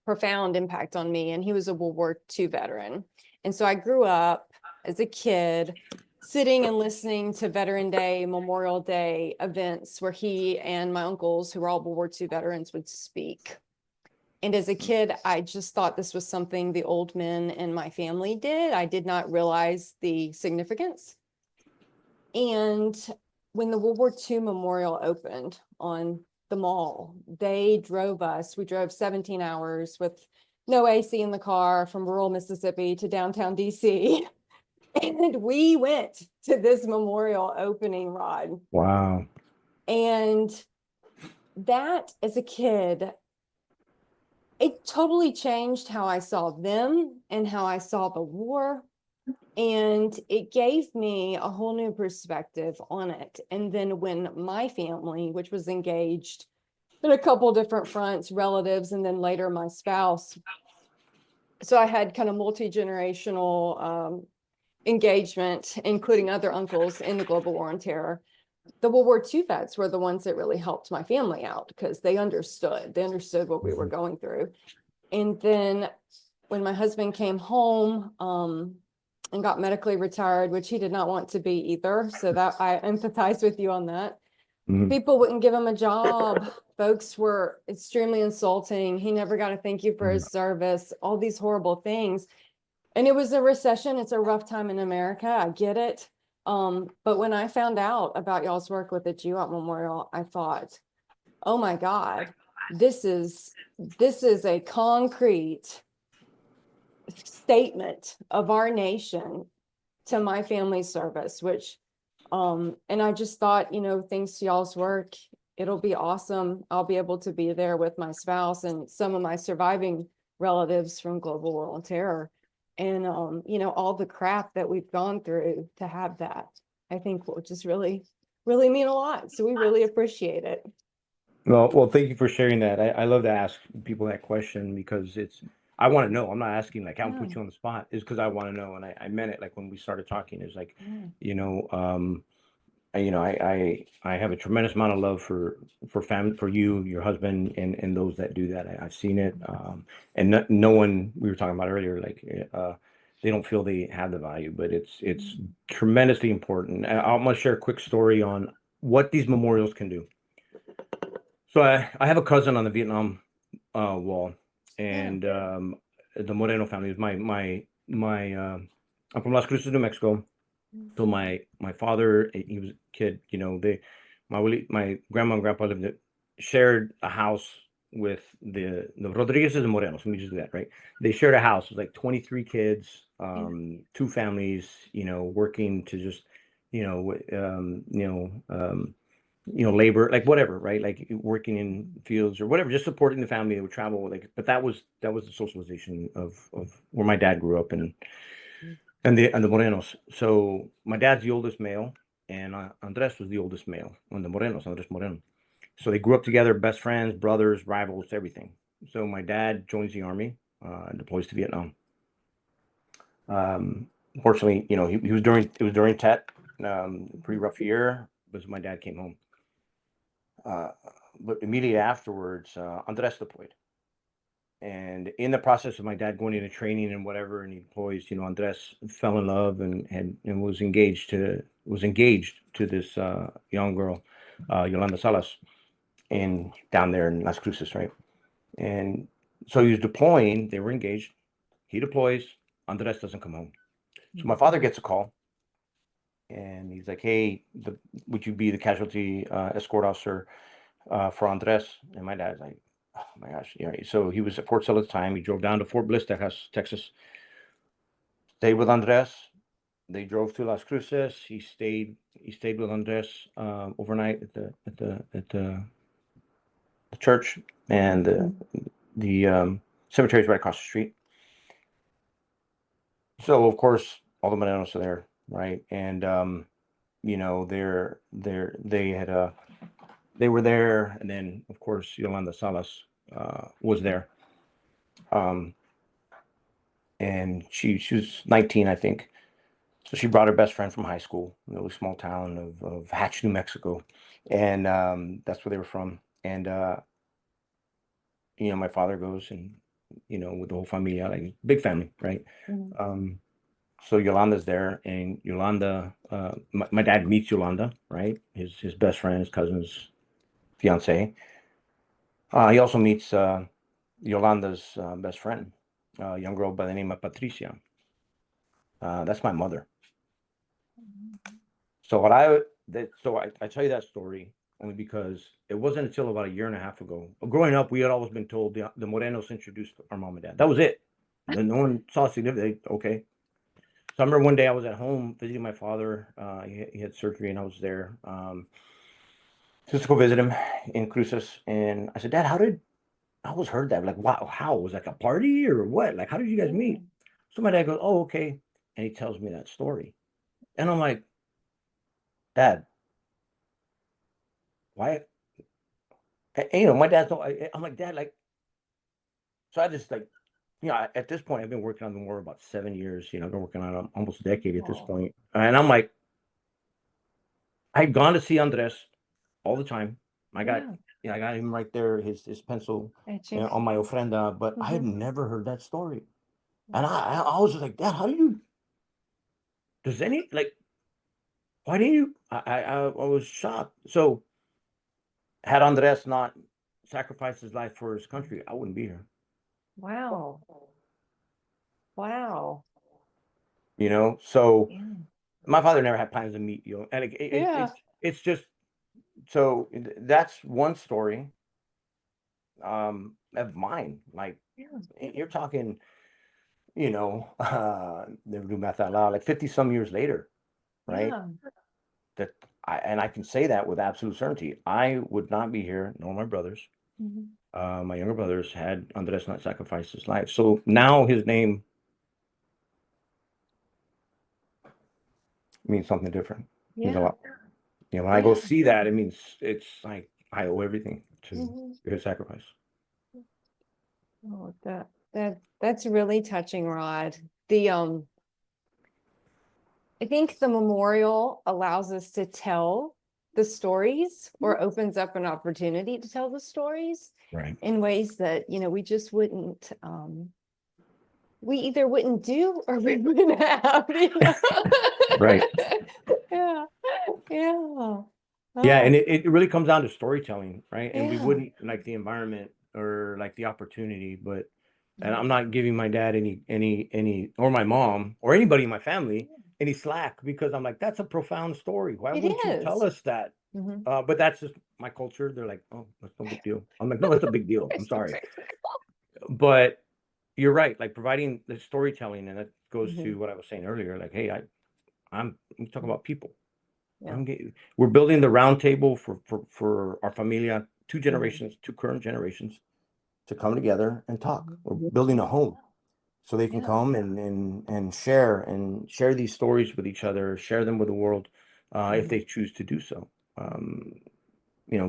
profound impact on me, and he was a World War II veteran. And so I grew up as a kid sitting and listening to Veteran Day, Memorial Day events where he and my uncles, who were all World War II veterans, would speak. And as a kid, I just thought this was something the old men in my family did. I did not realize the significance. And when the World War II Memorial opened on the mall, we drove 17 hours with no AC in the car from rural Mississippi to downtown DC. And we went to this memorial opening, Rod. Wow. And that, as a kid, it totally changed how I saw them and how I saw the war. And it gave me a whole new perspective on it. And then when my family, which was engaged in a couple different fronts, relatives, and then later my spouse. So I had kind of multi-generational engagement, including other uncles in the global war on terror. The World War II vets were the ones that really helped my family out because they understood what we were going through. And then when my husband came home and got medically retired, which he did not want to be either, so that I empathize with you on that. People wouldn't give him a job. Folks were extremely insulting. He never got a thank you for his service, all these horrible things. And it was a recession. It's a rough time in America. I get it. But when I found out about y'all's work with the GWOT Memorial, I thought, oh my God, this is a concrete statement of our nation to my family's service, which and I just thought, thanks to y'all's work, it'll be awesome. I'll be able to be there with my spouse and some of my surviving relatives from global war on terror. And, all the crap that we've gone through to have that, I think will just really, really mean a lot. So we really appreciate it. Well, thank you for sharing that. I love to ask people that question because I want to know. I'm not asking like I'll put you on the spot. It's because I want to know, and I meant it. Like when we started talking, it's like, I have a tremendous amount of love for family, for you, your husband, and those that do that. I've seen it, and no one we were talking about earlier, like they don't feel they have the value, but it's tremendously important. I'm going to share a quick story on what these memorials can do. So I have a cousin on the Vietnam wall, and the Moreno family is I'm from Las Cruces, New Mexico. So my father, he was a kid, you know, my grandma and grandpa shared a house with the Rodriguez's and Morenos. Let me just do that, right? They shared a house with like 23 kids, two families, you know, working to just, you know, labor, like whatever, right? Like working in fields or whatever, just supporting the family that would travel. Like, but that was the socialization of where my dad grew up and the Morenos. So my dad's the oldest male, and Andres was the oldest male. And the Morenos, Andres Moreno. So they grew up together, best friends, brothers, rivals, everything. So my dad joins the army, and deploys to Vietnam. Unfortunately, you know, it was during Tet, pretty rough year. But my dad came home. But immediately afterwards, Andres deployed. And in the process of my dad going into training and whatever, and he deploys, you know, Andres fell in love and was engaged to this young girl, Yolanda Salas, down there in Las Cruces, right? And so he was deploying. They were engaged. He deploys. Andres doesn't come home. So my father gets a call, and he's like, "Hey, would you be the casualty escort officer for Andres?" And my dad's like, "Oh my gosh, yeah." So he was at Fort Sill at the time. He drove down to Fort Bliss, Texas, stayed with Andres. They drove to Las Cruces. He stayed with Andres overnight at the church, and the cemetery is right across the street. So of course, all the Morenos are there, right? And you know, they were there, and then of course Yolanda Salas was there. And she was 19, I think. So she brought her best friend from high school, a really small town of Hatch, New Mexico, and that's where they were from. And you know, my father goes, and you know, with the whole family, like big family, right? So Yolanda's there, and Yolanda, my dad meets Yolanda, right? His best friend, his cousin's fiance. He also meets Yolanda's best friend, a young girl by the name of Patricia. That's my mother. So I tell you that story only because it wasn't until about a year and a half ago. Growing up, we had always been told the Morenos introduced our mom and dad. That was it. Then no one saw significant. Okay. So I remember one day I was at home visiting my father. He had surgery, and I was there just to go visit him in Cruces. And I said, "Dad, I always heard that. Like, wow, how? Was it like a party or what? Like, how did you guys meet?" So my dad goes, "Oh, okay." And he tells me that story. And I'm like, "Dad, why?" And, you know, my dad's no, I'm like, "Dad, like," so I just like, you know, at this point, I've been working on the war about 7 years. You know, I've been working on it almost a decade at this point. And I'm like, I had gone to see Andres all the time. I got, I got him right there, his pencil on my ofrenda, but I had never heard that story. And I was just like, "Dad, how do you, does any, like, why didn't you?" I was shocked. So had Andres not sacrificed his life for his country, I wouldn't be here. Wow. Wow. You know, so my father never had plans to meet you, and it's just, so that's one story of mine. Like, you're talking, you know, never do math out loud, like 50 some years later, right? That I can say that with absolute certainty. I would not be here, nor my brothers. My younger brothers, had Andres not sacrificed his life. So now his name means something different. Means a lot. You know, when I go see that, it means it's like I owe everything to his sacrifice. Oh, that's really touching, Rod. I think the memorial allows us to tell the stories, or opens up an opportunity to tell the stories Right. in ways that, you know, we just wouldn't we either wouldn't do or we wouldn't have, you know? Right. Yeah, yeah. Yeah, and Oh, it really comes down to storytelling, right? And we yeah. wouldn't like the environment or like the opportunity, but and Mhm. I'm not giving my dad any or my mom or anybody in my family any slack because I'm like, that's a profound story. Why It wouldn't you tell is. us that? Mhm. But that's just my culture. They're like, oh, that's no big deal. I'm like, no, that's a big deal. I'm sorry. But you're right, like providing the storytelling, and that goes Mhm. to what I was saying earlier. Like, hey, we talk about people. Yeah. We're building the round table for our familia, two Mhm. generations, two current generations to come together and talk. We're Mhm. building a home so they can Yeah. come and share these stories with each other, share them with the world, if Mhm. they choose to do so. Um,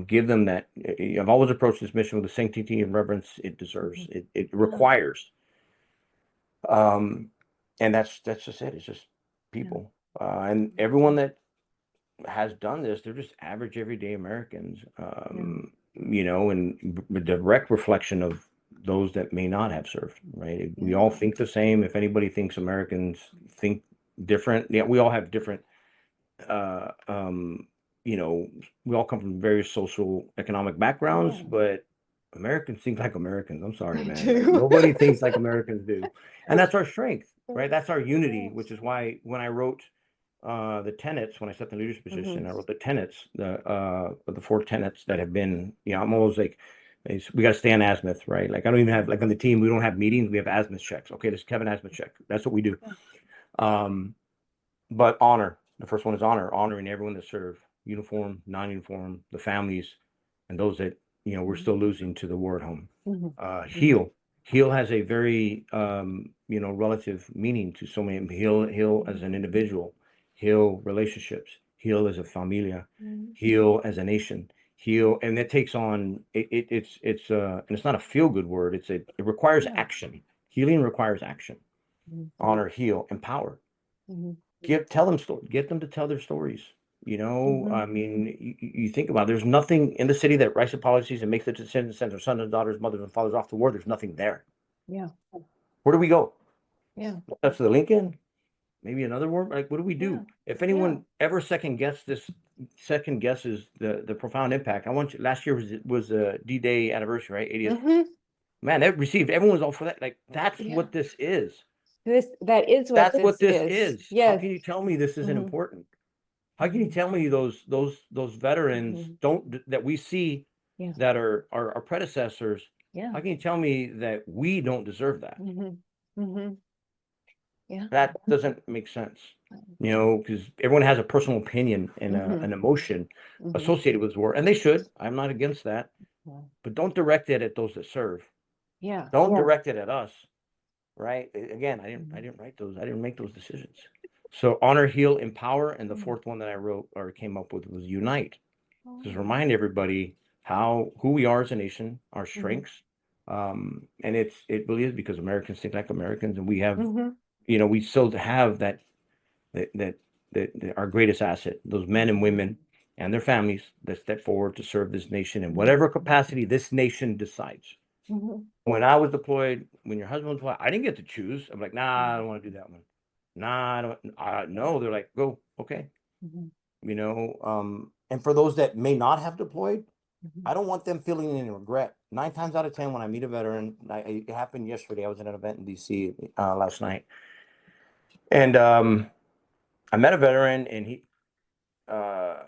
give them that. I've always approached this mission with the sanctity and reverence it deserves. Mhm. It Yeah. requires. And that's just it. It's just Yeah. people, and everyone that has done this, they're just average everyday Americans, Yeah. and a direct reflection of those that may not have served, right? We all Yeah. think the same. If anybody thinks Americans think different, yeah, we all have different, uh, um, you know, we all come from various social economic backgrounds, Yeah. but Americans think like Americans. I'm sorry, I man. Like do. nobody thinks like Americans do. And that's our strength, right? That's our unity, Yes. which is why when I wrote the tenets, when I stepped in leadership Mhm. position, I wrote the tenets, the four tenets that have been, I'm always like, we got to stay on azimuth, right? Like I don't even have like on the team, we don't have meetings, we have azimuth checks. Okay, this is Kevin azimuth check. That's what we do. Yeah. Um, but honor. The first one is honor, honoring everyone that serve, uniform, non-uniform, the families, and those that we're Mhm. still losing to the war at home. Mhm. Mhm. Heal. Heal has a very relative meaning to so many. Heal as an individual, heal relationships, heal as a familia, Mhm. heal as a nation, heal, and that takes on and it's not a feel good word. It requires Yeah. action. Healing requires action. Mhm. Honor, heal, empower. Mhm. Tell them stories, get them to tell their stories. Mhm. I mean, you think about it, there's nothing in the city that writes the policies and makes the decisions, sends their sons and daughters, mothers and fathers off to war. There's nothing there. Yeah. Where do we go? Yeah. That's the Lincoln, maybe another war. Like, what do we Yeah. do? If Yeah. anyone ever second guesses the profound impact. I want you. Last year was a D-Day anniversary, right? 80th. Mhm. Man, that received everyone was all for that. Like, that's Yeah. what this is. That is what That's what this this is. is. How Yes. can you tell me this isn't Mhm. important? How can you Mhm. tell me those veterans Mhm. don't that we see Yeah. that are our predecessors? Yeah. How can you tell me that we don't deserve that? Mhm. Mhm. Yeah. That doesn't make sense, because everyone has a personal opinion and an Mhm. emotion Mhm. associated with war, and they should. I'm not against that, Yeah. but don't direct it at those that serve. Yeah. Don't direct it at us, right? Again, I Mhm. didn't write those. I didn't make those decisions. So honor, heal, empower, and the Mhm. fourth one that I wrote or came up with was unite. Just Oh. remind everybody who we are as a nation, our Mhm. strengths, and it really is because Americans think like Americans, and we have, Mhm. we still have that that our greatest asset, those men and Mhm. women and their families that step forward to serve this nation in Mhm. whatever capacity this nation decides. Mhm. When I was deployed, when your husband was deployed, I didn't get to choose. I'm like, nah, I don't Mhm. want to do that one. Nah, I don't. No, they're like, go, okay, Mhm. and for those that may not have deployed, Mhm. I don't want them feeling any regret. 9 times out of 10, when I meat a veteran, it happened yesterday. I was at an event in DC last night, and I met a veteran, and uh,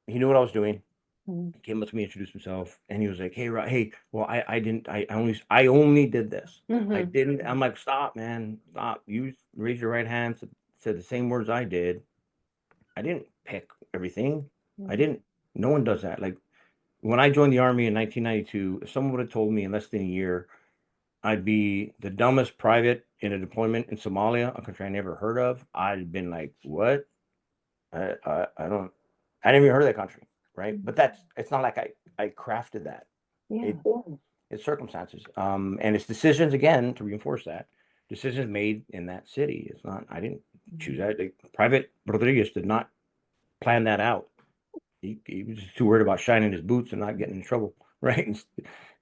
he knew what I was doing. Mhm. He came up to me, introduced himself, and he was like, "Hey, hey, well, I didn't, I only did this. I Mhm. didn't." I'm like, "Stop, man, stop! You raised your right hand, said the same words I did. I didn't pick everything. I Mhm. didn't. No one does that. Like." When I joined the Army in 1992, if someone would have told me in less than a year I'd be the dumbest private in a deployment in Somalia, a country I never heard of, I'd have been like, "What? I don't. I never even heard of that country, right?" But Mhm. it's not like I crafted that. It Yeah. it's circumstances, and it's decisions again to reinforce that decisions made in that city. It's not. I didn't choose Mhm. that. Private Rodriguez did not plan that out. He was just too worried about shining his boots and not getting in trouble, right?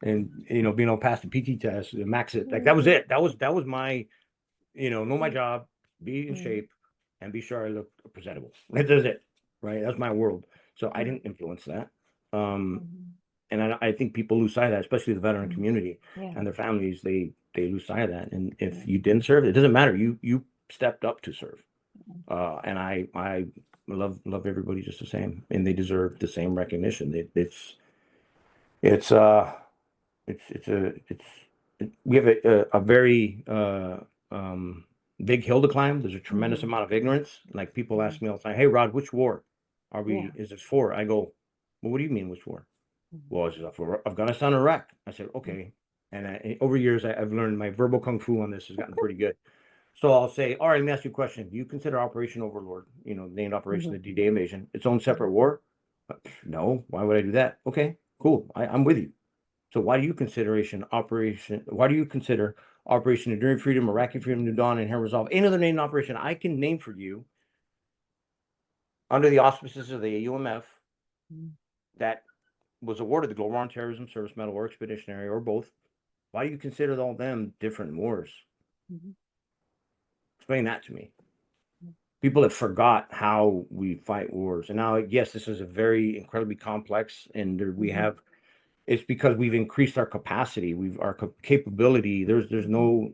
and being able to pass the PT test, max it. Like that was it. That was my, know my job, be in shape, and be sure I look presentable. That is it, right? That's my world. So I didn't influence that. And I think people lose sight of that, especially the veteran community and their families. They lose sight of that. And if you didn't serve, it doesn't matter. You stepped up to serve. And I love everybody just the same, and they deserve the same recognition. We have a very big hill to climb. There's a tremendous amount of ignorance. Like people ask me all the time, "Hey Rod, which war are we? Is this for?" I go, "Well, what do you mean which war?" "Well, it's for Afghanistan, Iraq." I said, "Okay." And over years, I've learned my verbal kung fu on this has gotten pretty good. So I'll say, "All right, let me ask you a question. Do you consider Operation Overlord, named Operation the D-Day Invasion, its own separate war?" "No. Why would I do that?" "Okay, cool. I'm with you. So why do you consider Operation Enduring Freedom, Iraqi Freedom, New Dawn, and Inherent Resolve, any other named operation I can name for you under the auspices of the AUMF that was awarded the Global War on Terrorism Service Medal or Expeditionary or both? Why do you consider all them different wars? Explain that to me." People have forgot how we fight wars. And now, yes, this is a very incredibly complex, and we have, it's because we've increased our capacity. Our capability. There's no,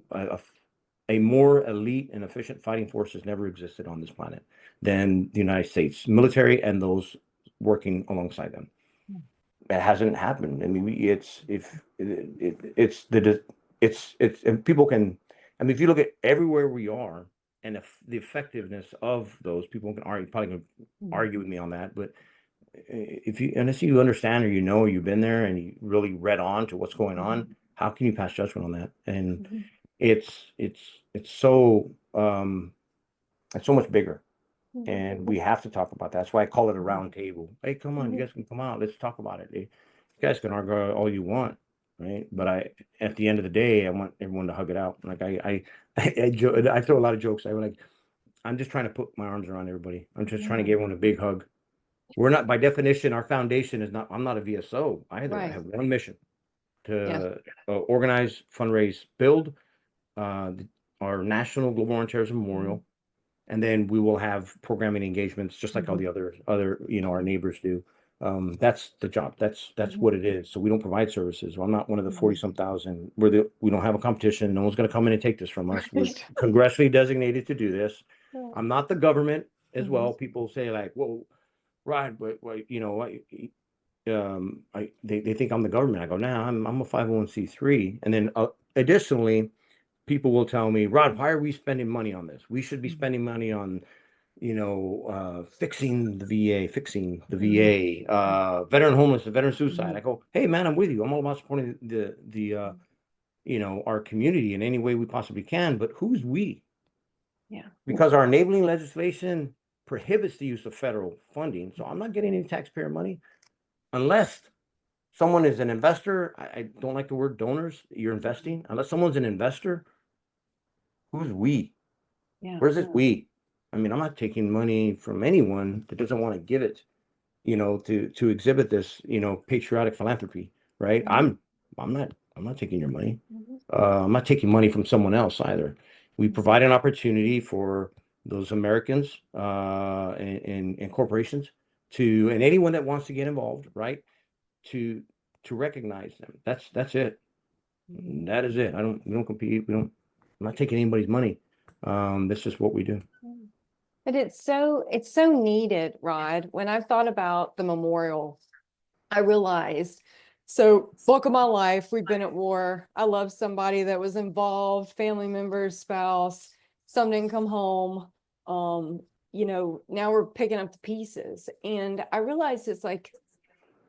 a more elite and efficient fighting force has never existed on this planet than the United States military and those working alongside them. It hasn't happened. I mean, and people can, I mean, if you look at everywhere we are and the effectiveness of those, people can probably can argue with me on that, but unless you understand or or you've been there and you really read on to what's going on, how can you pass judgment on that? And it's so much bigger. And we have to talk about that. That's why I call it a round table. Hey, come on, you guys can come out. Let's talk about it. You guys can argue all you want, right? But at the end of the day, I want everyone to hug it out. Like I throw a lot of jokes. I'm just trying to put my arms around everybody. I'm just trying to give everyone a big hug. We're not, by definition, our foundation is not. I'm not a VSO either. I have one mission to organize, fundraise, build our National Global War on Terrorism Memorial. And then we will have programming engagements just like all the other our neighbors do. That's the job. That's what it is. So we don't provide services. Well, I'm not one of the 40-some thousand. We don't have a competition. No one's going to come in and take this from us. We're congressionally designated to do this. I'm not the government as well. People say like, "Well, Rod, but they think I'm the government." I go, "Nah, I'm a 501c3." And then additionally, people will tell me, "Rod, why are we spending money on this? We should be spending money on, fixing the VA, veteran homeless, veteran suicide." I go, "Hey man, I'm with you. I'm all about supporting our community in any way we possibly can. But who's we?" Because our enabling legislation prohibits the use of federal funding. So I'm not getting any taxpayer money unless someone is an investor. I don't like the word donors. You're investing. Unless someone's an investor, who's we? Where's this we? I mean, I'm not taking money from anyone that doesn't want to give it, to exhibit this, patriotic philanthropy, right? I'm not taking your money. I'm not taking money from someone else either. We provide an opportunity for those Americans and corporations and anyone that wants to get involved, right? To recognize them. That's it. That is it. We don't compete. I'm not taking anybody's money. That's just what we do. But it's so needed, Rod. When I've thought about the memorial, I realized, so bulk of my life, we've been at war. I love somebody that was involved, family member, spouse, some didn't come home. Now we're picking up the pieces. And I realized it's like,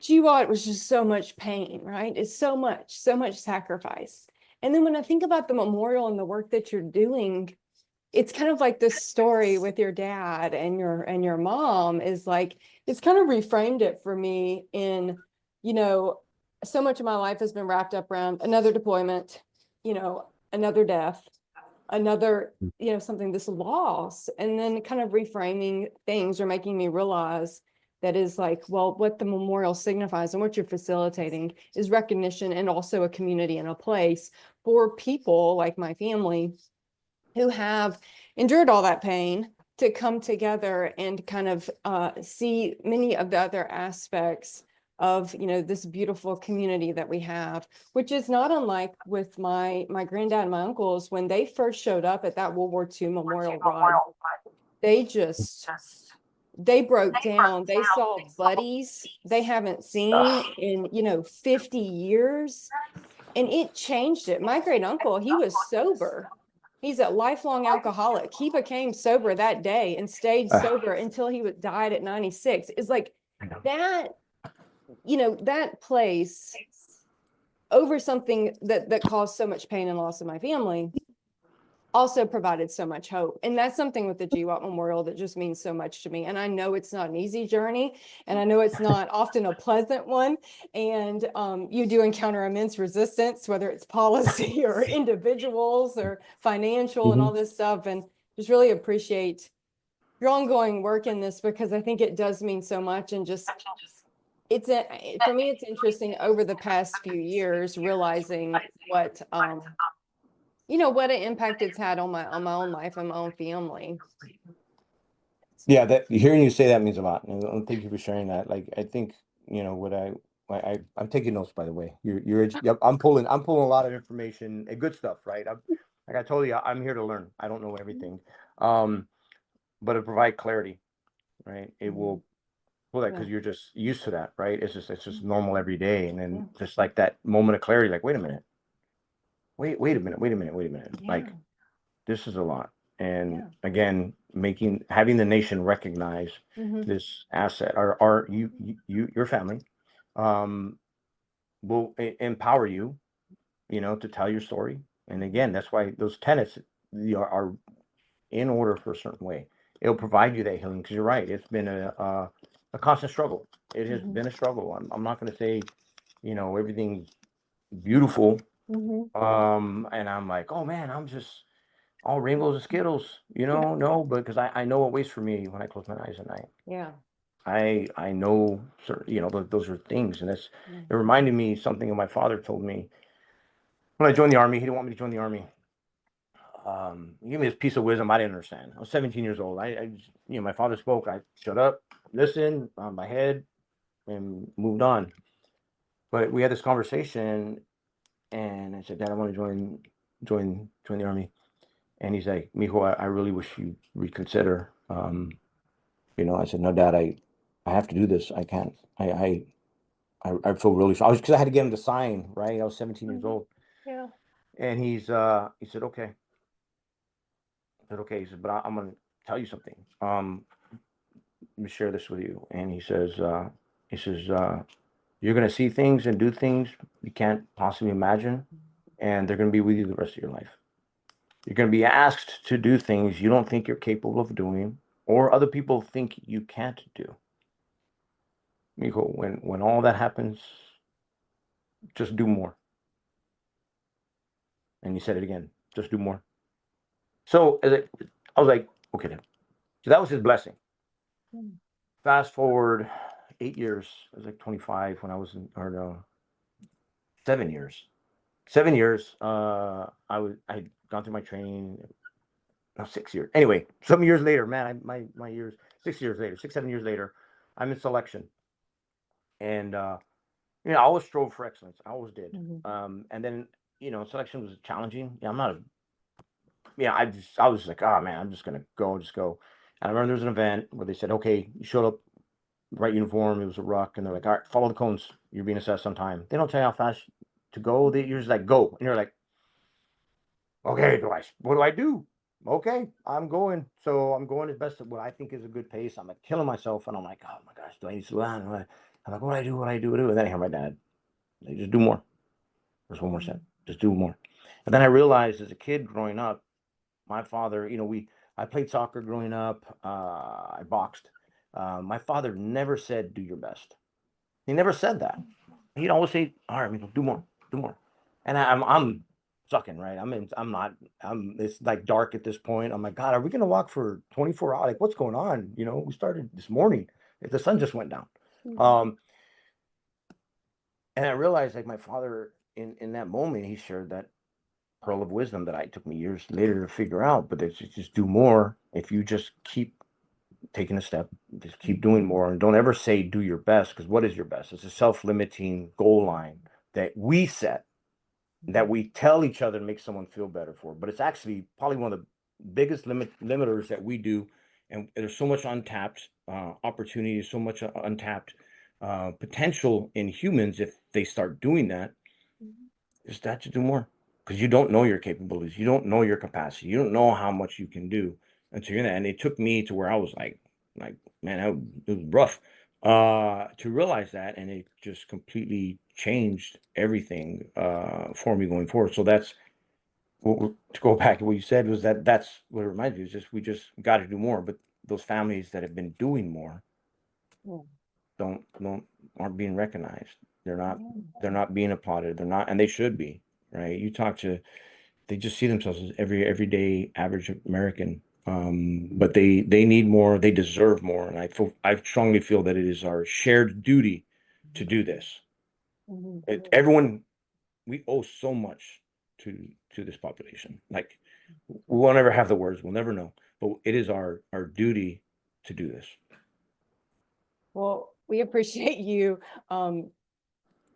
GWOT was just so much pain, right? It's so much sacrifice. And then when I think about the memorial and the work that you're doing, it's kind of like this story with your dad and your mom is like, it's kind of reframed it for me in, so much of my life has been wrapped up around another deployment, another death, another, something, this loss, and then kind of reframing things or making me realize that is like, well, what the memorial signifies and what you're facilitating is recognition and also a community and a place for people like my family who have endured all that pain to come together and kind of see many of the other aspects of, you know, this beautiful community that we have, which is not unlike with my granddad and my uncles. When they first showed up at that World War II memorial ride, they broke down. They saw buddies they haven't seen in, you know, 50 years. And it changed it. My great uncle, he was sober. He's a lifelong alcoholic. He became sober that day and stayed sober until he died at 96. It's like that, you know, that place over something that caused so much pain and loss in my family also provided so much hope. And that's something with the GWOT Memorial that just means so much to me. And I know it's not an easy journey, and I know it's not often a pleasant one. And you do encounter immense resistance, whether it's policy or individuals or financial and all this stuff. And just really appreciate your ongoing work in this, because I think it does mean so much. And just, for me, it's interesting over the past few years, realizing what, you know, what an impact it's had on my own life and my own family. Yeah, that hearing you say that means a lot, and thank you for sharing that. Like, I think, you know, I'm taking notes, by the way. Yep, I'm pulling a lot of information and good stuff, right? Like I told you, I'm here to learn. I don't know everything, but to provide clarity, right? It will pull that because you're just used to that, right? It's just normal every day, and then just like that moment of clarity, like, wait a minute, wait a minute, like, this is a lot. And again, having the nation recognize this asset, our your family, will empower you, you know, to tell your story. And again, that's why those tenets are in order for a certain way. It'll provide you that healing, because you're right. It's been a constant struggle. It has been a struggle. I'm not going to say, you know, everything's beautiful. And I'm like, oh man, I'm just all rainbows and Skittles, you know? No, because I know what waits for me when I close my eyes at night. Yeah. I know, you know, those are things, and it reminded me something that my father told me when I joined the Army. He didn't want me to join the Army. He gave me this piece of wisdom I didn't understand. I was 17 years old. I just, you know, my father spoke. I shut up, listened, on my head, and moved on. But we had this conversation, and I said, Dad, I want to join the Army. And he's like, Mijo, I really wish you reconsider. You know, I said, no, Dad, I have to do this. I can't. I feel really sorry, because I had to get him to sign, right? I was 17 years old. Yeah. And he said, okay. I said, okay. He said, but I'm going to tell you something. Let me share this with you. And he says, you're going to see things and do things you can't possibly imagine, and they're going to be with you the rest of your life. You're going to be asked to do things you don't think you're capable of doing, or other people think you can't do. Mijo, when all that happens, just do more. And he said it again, just do more. So I was like, okay then. So that was his blessing. Fast forward 8 years. I was like 25 when I was in, or no, 7 years. 7 years. I'd gone through my training. No, 6 years. Anyway, some years later, man, my years, 6 years later, 7 years later, I'm in selection. And you know, I always strove for excellence. I always did. And then, you know, selection was challenging. Yeah, I'm not a, yeah, I was like, oh man, I'm just gonna just go. And I remember there was an event where they said, okay, you showed up, right uniform, it was a ruck, and they're like, all right, follow the cones. You're being assessed on time. They don't tell you how fast to go. You're just like, go. And you're like, okay, what do I do? Okay, I'm going. So I'm going as best at what I think is a good pace. I'm like killing myself, and I'm like, oh my gosh, do I need to slow down? I'm like, what do I do? And then I hear my dad, like, just do more. There's one more step. Just do more. And then I realized, as a kid growing up, my father, you know, I played soccer growing up. I boxed. My father never said, do your best. He never said that. He'd always say, all right, do more, do more. And I'm sucking, right? I'm not, it's like dark at this point. I'm like, God, are we going to walk for 24 hours? Like, what's going on? You know, we started this morning. The sun just went down. Mhm. And I realized, like, my father in that moment, he shared that pearl of wisdom that I took me years later to figure out. But it's just do more. If you just keep taking a step, just keep doing more, and don't ever say do your best, because what is your best? It's a self-limiting goal line that we set, that we tell each other to make someone feel better for. But it's actually probably one of the biggest limiters that we do. And there's so much untapped opportunity, so much untapped potential in humans if they start doing that. Mhm. Is that to do more, because you don't know your capabilities, you don't know your capacity, you don't know how much you can do until you're in that. And it took me to where I was like, man, it was rough to realize that, and it just completely changed everything for me going forward. So that's to go back to what you said, was that's what it reminds me, is just we just got to do more. But those families that have been doing more Yeah. don't aren't being recognized. They're not Yeah. they're not being applauded. They're not, and they should be, right? You talk to, they just see themselves as everyday average American. But they need more. They deserve more, and I strongly feel that it is our shared duty to do this. Mhm. Everyone, we owe so much to this population. Like, we will never have the words. We'll never know, but it is our duty to do this. Well, we appreciate you um,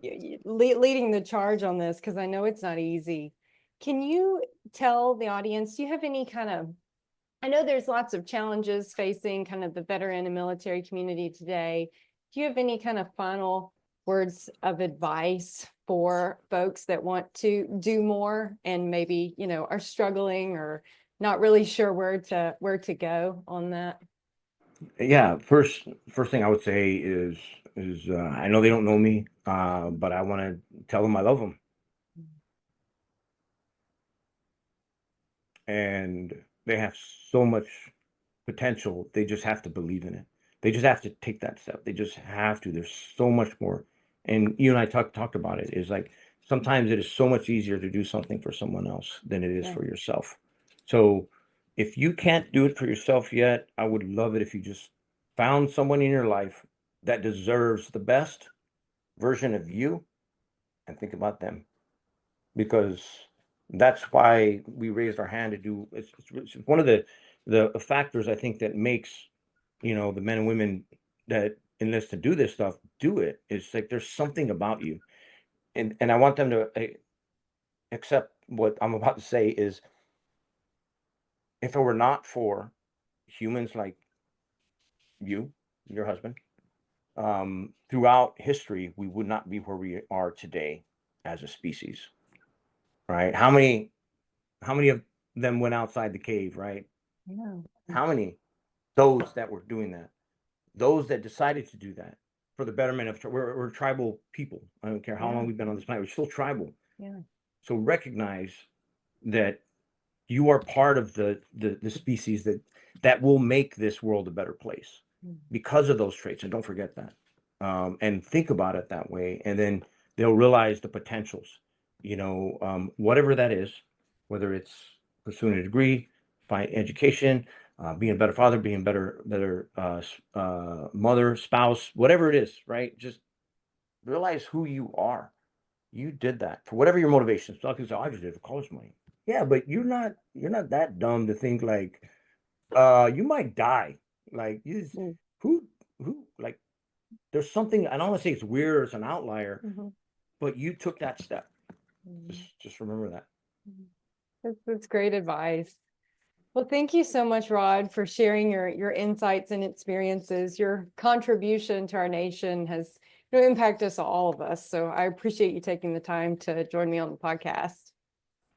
leading the charge on this, because I know it's not easy. Can you tell the audience, do you have any kind of, I know there's lots of challenges facing kind of the veteran and military community today. Do you have any kind of final words of advice for folks that want to do more and maybe, are struggling or not really sure where to go on that? Yeah, first thing I would say is I know they don't know me, but I want to tell them I love them, and they have so much potential. They just have to believe in it. They just have to take that step. They just have to. There's so much more. And you and I talked about it. Is like, sometimes it is so much easier to do something for someone else than it is Yeah. for yourself. So if you can't do it for yourself yet, I would love it if you just found someone in your life that deserves the best version of you, and think about them, because that's why we raised our hand to do. It's one of the factors, I think, that makes, the men and women that enlist to do this stuff do it. It's like there's something about you, and I want them to accept what I'm about to say. Is, if it were not for humans like you, your husband, throughout history, we would not be where we are today as a species, right? How many of them went outside the cave, right? Yeah. How many? Those that were doing that, those that decided to do that for the betterment of, we're tribal people. I don't care how long Yeah. we've been on this planet, we're still tribal. Yeah. So recognize that you are part of the species that will make this world a better place Mm. because of those traits. And don't forget that. And think about it that way, and then they'll realize the potentials. Whatever that is, whether it's pursuing a degree, find education, being a better father, being better mother, spouse, whatever it is, right? Just realize who you are. You did that for whatever your motivations. Some people say, I just did it for college money. Yeah, but you're not that dumb to think like you might die. Like, Mm. who like, there's something. I don't want to say it's weird or it's an outlier, Mhm. but you took that step. Mhm. Just remember that. Mhm. That's great advice. Well, thank you so much, Rod, for sharing your insights and experiences. Your contribution to our nation has impacted us, all of us. So I appreciate you taking the time to join me on the podcast.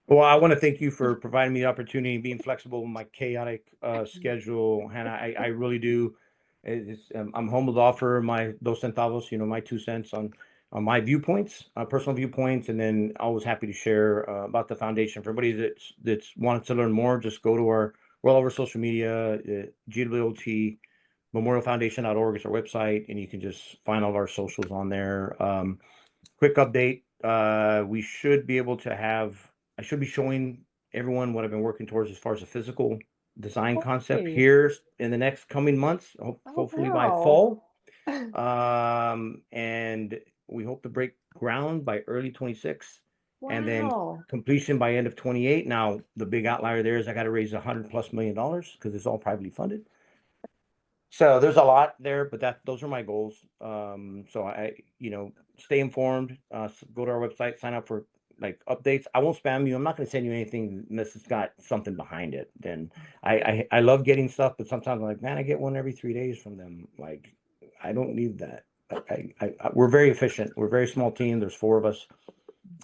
Well, I want to thank you for providing me the opportunity and being flexible with my chaotic schedule, Hannah. I really do. I'm humbled to offer my dos centavos, my 2 cents on my viewpoints, personal viewpoints, and then always happy to share about the foundation. For everybody that's wanted to learn more, just go to we're all over social media, GWOT memorialfoundation.org is our website, and you can just find all of our socials on there. Quick update. We should be able to I should be showing everyone what I've been working towards as far as a physical design concept Hey. here in the next coming months, Oh, hopefully by wow. fall. And we hope to break ground by early 26, and then Wow. completion by end of 28. Now, the big outlier there is I got to raise $100+ million because it's all privately funded. So there's a lot there, but those are my goals. So stay informed, go to our website, sign up for like updates. I won't spam you. I'm not going to send you anything unless it's got something behind it. Then I love getting stuff, but sometimes I'm like, man, I get one every 3 days from them. Like, I don't need that. We're very efficient. We're a very small team. There's 4 of us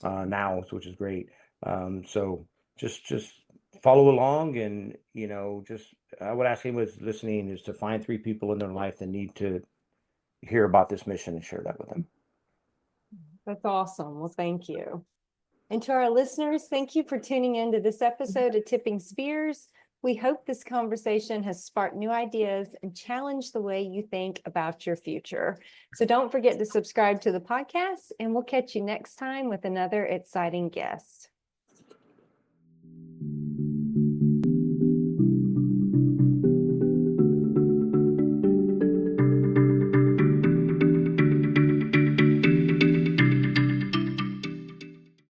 now, which is great. So just follow along, and just I would ask anyone who's listening is to find 3 people in their life that need to hear about this mission and share that with them. That's awesome. Well, thank you. And to our listeners, thank you for tuning in to this episode of Tipping Spears. We hope this conversation has sparked new ideas and challenged the way you think about your future. So don't forget to subscribe to the podcast, and we'll catch you next time with another exciting guest.